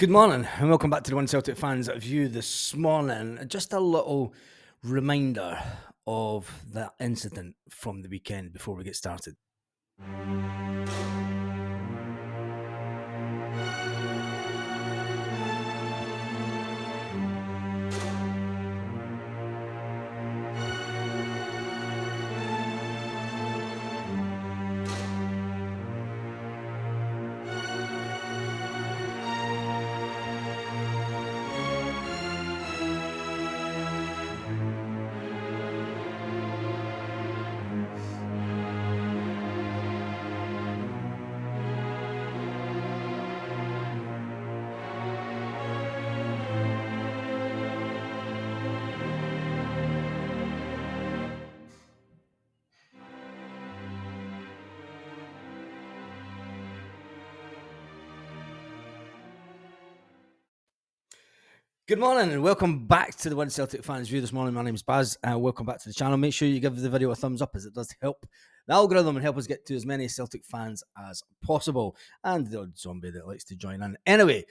Good morning and welcome back to the One Celtic Fans View this morning. Just a little reminder of that incident from the weekend before we get started. Good morning and welcome back to the One Celtic Fans View this morning. My name's Baz and welcome back to the channel. Make sure you give the video a thumbs up as it does help the algorithm and help us get to as many Celtic fans as possible, and the odd zombie that likes to join in. Anyway,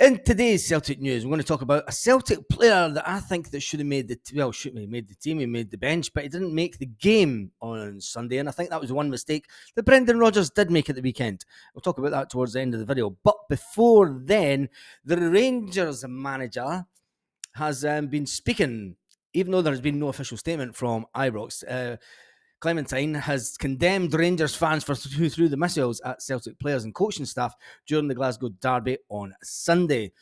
in today's Celtic news, we're going to talk about a Celtic player that I think that should have made the team. He made the bench, but he didn't make the game on Sunday, and I think that was one mistake that Brendan Rodgers did make at the weekend. We'll talk about that towards the end of the video. But before then, the Rangers manager has been speaking, even though there has been no official statement from Ibrox. Clement has condemned Rangers fans for who threw the missiles at Celtic players and coaching staff during the Glasgow derby on Sunday.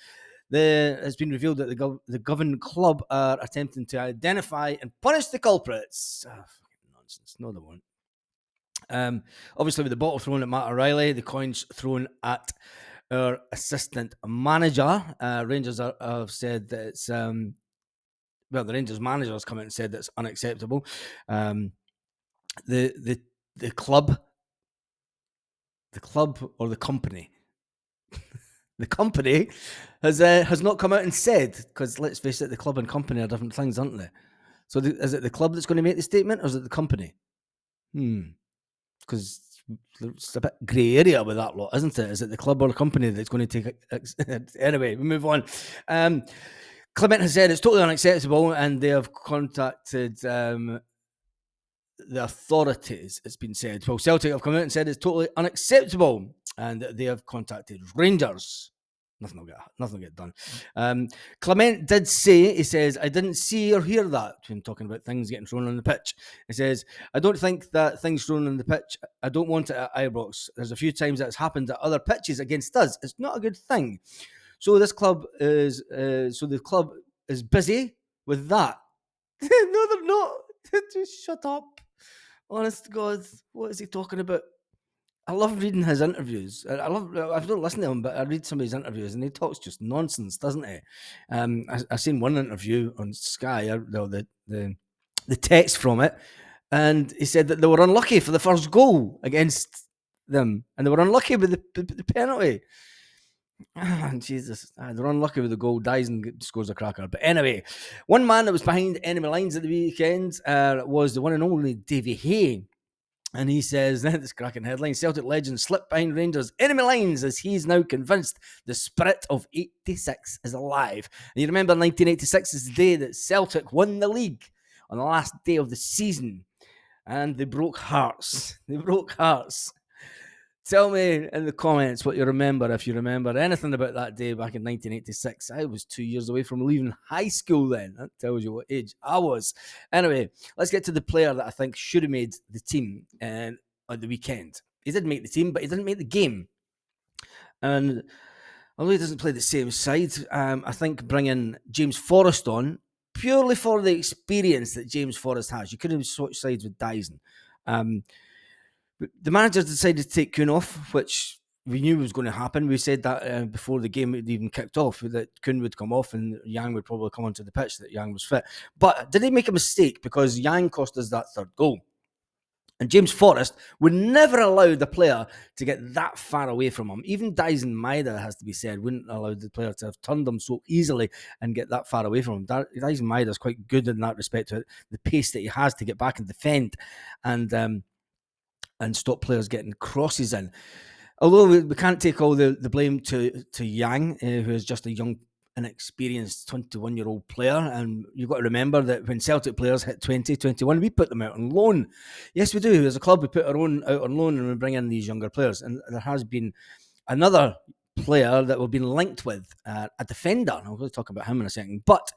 It's been revealed that the governing club are attempting to identify and punish the culprits. Fucking nonsense. No, they won't. Obviously, with the bottle thrown at Matt O'Reilly, the coins thrown at our assistant manager. Rangers have said that it's... the Rangers manager has come out and said that it's unacceptable. The club or the company the company has not come out and said, because let's face it, the club and company are different things, aren't they? So is it the club that's going to make the statement, or is it the company? Because it's a bit grey area with that lot, isn't it? Is it the club or the company that's going to take it? Anyway, we move on. Clement has said it's totally unacceptable, and they have contacted the authorities, it's been said. Well, Celtic have come out and said it's totally unacceptable, and they have contacted Rangers. Nothing will get done. Clement did say, he says, I didn't see or hear that, when talking about things getting thrown on the pitch. He says, I don't think that things thrown on the pitch, I don't want it at Ibrox. There's a few times that it's happened at other pitches against us. It's not a good thing. So the club is busy with that. No, they're not. Just shut up. Honest to God, what is he talking about? I love reading his interviews. I don't listen to him, but I read some of his interviews, and he talks just nonsense, doesn't he? I seen one interview on Sky, the text from it, and he said that they were unlucky for the first goal against them, and they were unlucky with the penalty. Jesus, they're unlucky with the goal. Dyson scores a cracker. But anyway, one man that was behind enemy lines at the weekend was the one and only Davy Hay. And he says, this cracking headline, Celtic legend slipped behind Rangers enemy lines as he's now convinced the spirit of 86 is alive. And you remember 1986 is the day that Celtic won the league on the last day of the season. And they broke hearts. Tell me in the comments what you remember, if you remember anything about that day back in 1986. I was 2 years away from leaving high school then. That tells you what age I was. Anyway, let's get to the player that I think should have made the team on the weekend. He did make the team, but he didn't make the game. And although he doesn't play the same side, I think bringing James Forrest on, purely for the experience that James Forrest has. You could have switched sides with Dyson. The manager decided to take Kuhn off, which we knew was going to happen. We said that before the game had even kicked off, that Kuhn would come off and Yang would probably come onto the pitch, that Yang was fit. But did he make a mistake? Because Yang cost us that third goal. And James Forrest would never allow the player to get that far away from him. Even Dyson Maeda, has to be said, wouldn't allow the player to have turned him so easily and get that far away from him. Dyson Maeda is quite good in that respect, to the pace that he has to get back and defend and stop players getting crosses in. Although we can't take all the blame to Yang, who is just a young, inexperienced 21-year-old player. And you've got to remember that when Celtic players hit 20, 21, we put them out on loan. Yes, we do. As a club, we put our own out on loan and we bring in these younger players. And there has been another player that we've been linked with, a defender. I'll really talk about him in a second. But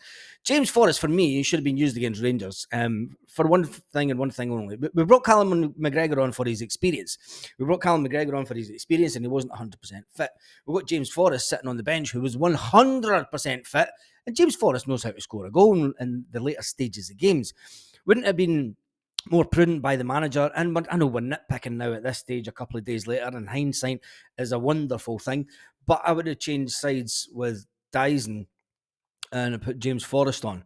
James Forrest, for me, should have been used against Rangers for one thing and one thing only. We brought Callum McGregor on for his experience. And he wasn't 100% fit. We've got James Forrest sitting on the bench who was 100% fit. And James Forrest knows how to score a goal in the later stages of games. Wouldn't it have been more prudent by the manager? And I know we're nitpicking now at this stage a couple of days later, and hindsight is a wonderful thing. But I would have changed sides with Dyson and put James Forrest on.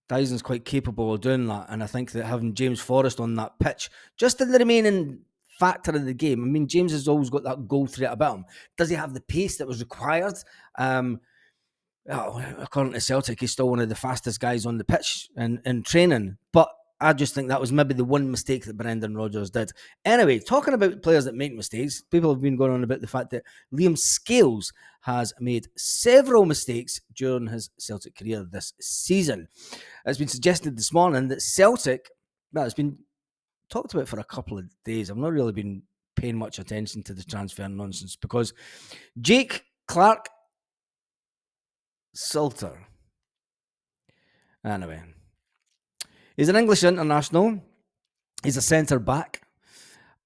Dyson's quite capable of doing that, and I think that having James Forrest on that pitch, just in the remaining factor of the game, I mean, James has always got that goal threat about him. Does he have the pace that was required? According to Celtic, he's still one of the fastest guys on the pitch in training. But I just think that was maybe the one mistake that Brendan Rodgers did. Anyway, talking about players that make mistakes, people have been going on about the fact that Liam Scales has made several mistakes during his Celtic career this season. It's been suggested this morning that Celtic, it's been talked about for a couple of days. I've not really been paying much attention to the transfer nonsense because Jake Clark Salter. Anyway, he's an English international. He's a centre back.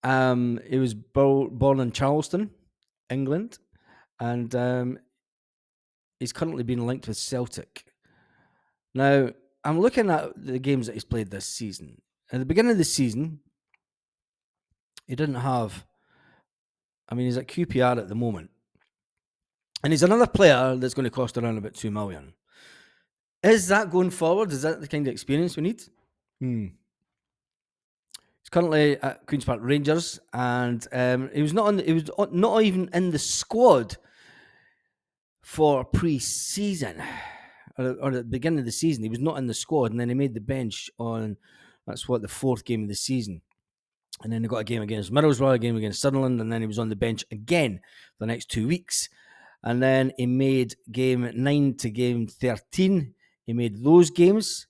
He was born in Charleston, England, and he's currently been linked with Celtic. Now, I'm looking at the games that he's played this season. At the beginning of the season, he didn't have. He's at QPR at the moment. And he's another player that's going to cost around about $2 million. Is that going forward? Is that the kind of experience we need? He's currently at Queen's Park Rangers, and he was not even in the squad for pre-season. Or at the beginning of the season, he was not in the squad, and then he made the bench on the fourth game of the season. And then he got a game against Middlesbrough, a game against Sunderland, and then he was on the bench again for the next 2 weeks. And then he made game 9 to game 13. He made those games.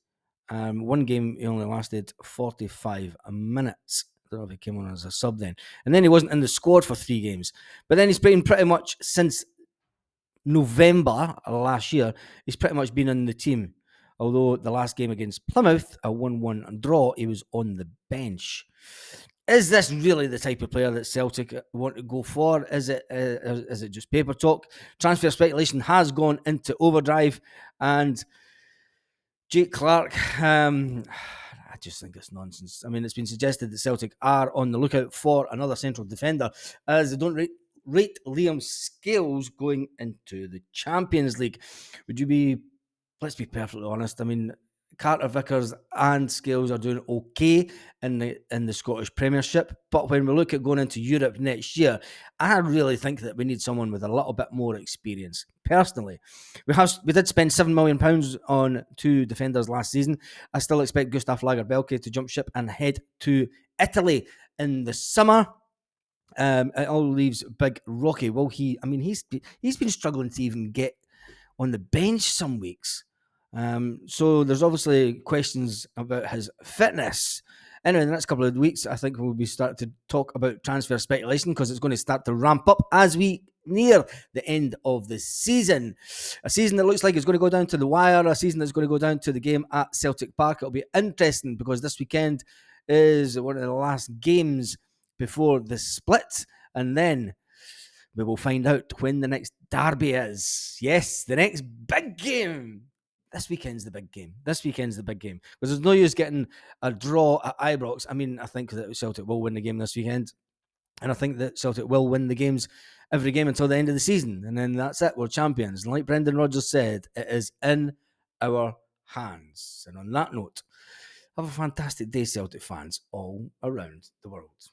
One game, he only lasted 45 minutes. I don't know if he came on as a sub then. And then he wasn't in the squad for 3 games. But then he's been pretty much since November last year, he's pretty much been in the team. Although the last game against Plymouth, a 1-1 draw, he was on the bench. Is this really the type of player that Celtic want to go for? Is it just paper talk? Transfer speculation has gone into overdrive, and Jake Clark, I just think it's nonsense. It's been suggested that Celtic are on the lookout for another central defender, as they don't rate Liam Scales going into the Champions League. Let's be perfectly honest, Carter Vickers and Scales are doing okay in the Scottish Premiership, but when we look at going into Europe next year, I really think that we need someone with a little bit more experience. Personally, we did spend £7 million on 2 defenders last season. I still expect Gustav Lagerbielke to jump ship and head to Italy in the summer. It all leaves Big Rocky. Well, he's been struggling to even get on the bench some weeks. So there's obviously questions about his fitness. Anyway, in the next couple of weeks, I think we'll be starting to talk about transfer speculation because it's going to start to ramp up as we near the end of the season. A season that looks like it's going to go down to the wire, a season that's going to go down to the game at Celtic Park. It'll be interesting because this weekend is one of the last games before the split, and then we will find out when the next derby is. Yes, the next big game. This weekend's the big game. Because there's no use getting a draw at Ibrox. I think that Celtic will win the game this weekend. And I think that Celtic will win the games every game until the end of the season. And then that's it. We're champions. And like Brendan Rodgers said, it is in our hands. And on that note, have a fantastic day, Celtic fans all around the world.